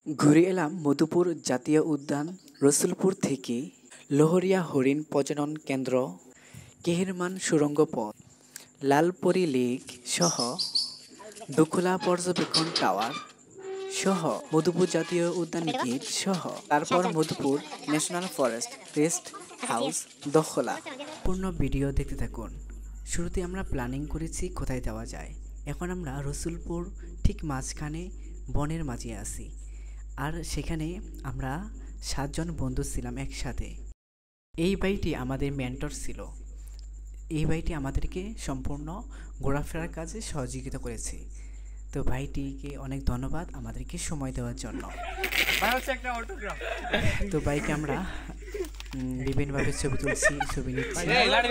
ঘুরে এলাম মধুপুর জাতীয় উদ্যান, রসুলপুর থেকে লোহরিয়া হরিণ প্রজনন কেন্দ্র, কেহেরমান সুড়ঙ্গ পথ, লালপরি লেক সহ দুখুলা পর্যবেক্ষণ টাওয়ার সহ মধুপুর জাতীয় উদ্যান গেট সহ তারপর Madhupur national forest rest house দখলা। পূর্ণ ভিডিও দেখতে থাকুন। শুরুতে আমরা প্ল্যানিং করেছি কোথায় যাওয়া যায়। এখন আমরা রসুলপুর ঠিক মাঝখানে বনের মাঝে আছি, আর সেখানে আমরা 7 জন বন্ধু ছিলাম একসাথে। এই বাইটি আমাদের মেন্টর ছিল। এই ভাইটি আমাদেরকে সম্পূর্ণ ঘোরাফেরার কাজে সহযোগিতা করেছে। তো ভাইটিকে অনেক ধন্যবাদ আমাদেরকে সময় দেওয়ার জন্য। তো বাইকে আমরা বিভিন্নভাবে ছবি তুলছি, ছবি নিচ্ছি,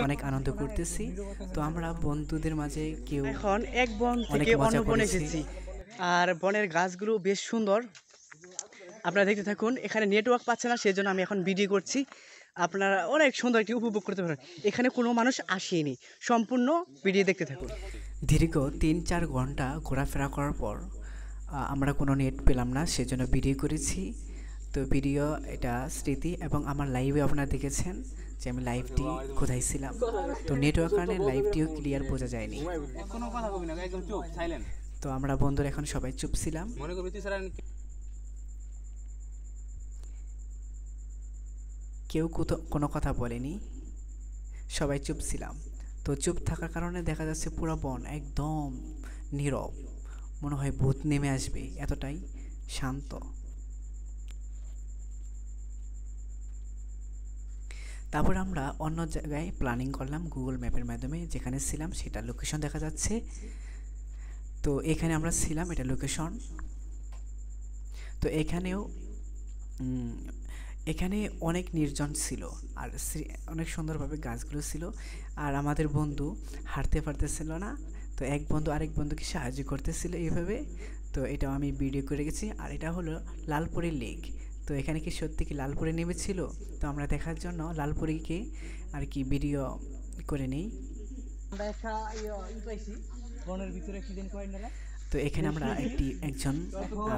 অনেক আনন্দ করতেছি। তো আমরা বন্ধুদের মাঝে কেউ এখন এক বন থেকে অন্য বনে এসেছি, আর বনের গাছগুলো বেশ সুন্দর। আপনারা দেখতে থাকুন। এখানে নেটওয়ার্ক পাচ্ছে না, সেজন্য আমি এখন ভিডিও করছি। আপনারা অনেক সুন্দর একটি উপভোগ করতে পারেন। এখানে কোনো মানুষ আসেনি, সম্পূর্ণ ভিডিও দেখতে থাকুন। দীর্ঘ 3-4 ঘন্টা ঘোরাফেরা করার পর আমরা কোনো নেট পেলাম না, সেজন্য ভিডিও করেছি। তো ভিডিও এটা স্মৃতি, এবং আমার লাইভে আপনারা দেখেছেন যে আমি লাইভটি কোথায় ছিলাম। তো নেটওয়ার্ক কারণে লাইভটিও ক্লিয়ার বোঝা যায়নি। তো আমরা বন্ধুরা এখন সবাই চুপ ছিলাম। কেউ কোনো কথা বলেনি, সবাই চুপ ছিলাম। তো চুপ থাকার কারণে দেখা যাচ্ছে পুরো বন একদম নীরব, মনে হয় ভূত নেমে আসবে, এতটাই শান্ত। তারপর আমরা অন্য জায়গায় প্ল্যানিং করলাম গুগল ম্যাপের মাধ্যমে। যেখানে ছিলাম সেটা লোকেশন দেখা যাচ্ছে। তো এখানে আমরা ছিলাম, এটা লোকেশন। তো এখানে অনেক নির্জন ছিল, আর অনেক সুন্দরভাবে গাছগুলো ছিল। আর আমাদের বন্ধু হাঁটতে পারতেছিল না, তো এক বন্ধু আরেক বন্ধুকে সাহায্য করতেছিল এইভাবে। তো এটাও আমি ভিডিও করে গেছি। আর এটা হলো লালপরি লেক। তো এখানে কি সত্যি কি লালপরি নেমেছিল? তো আমরা দেখার জন্য লালপরিকে আর কি ভিডিও করে নেই। তো এখানে আমরা একজন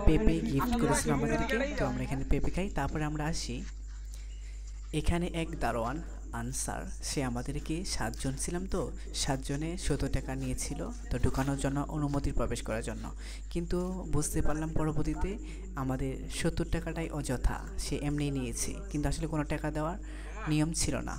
পেঁপে গিফট করেছিল আমাদেরকে। তো আমরা এখানে পেঁপে খাই। তারপরে আমরা আসি, এখানে এক দারোয়ান আনসার, সে আমাদেরকে 7 জন ছিলাম, তো 7 জনে 70 টাকা নিয়েছিল তো ঢুকানোর জন্য, অনুমতির প্রবেশ করার জন্য। কিন্তু বুঝতে পারলাম পরবর্তীতে আমাদের 70 টাকাটাই অযথা, সে এমনি নিয়েছে, কিন্তু আসলে কোনো টাকা দেওয়ার নিয়ম ছিল না।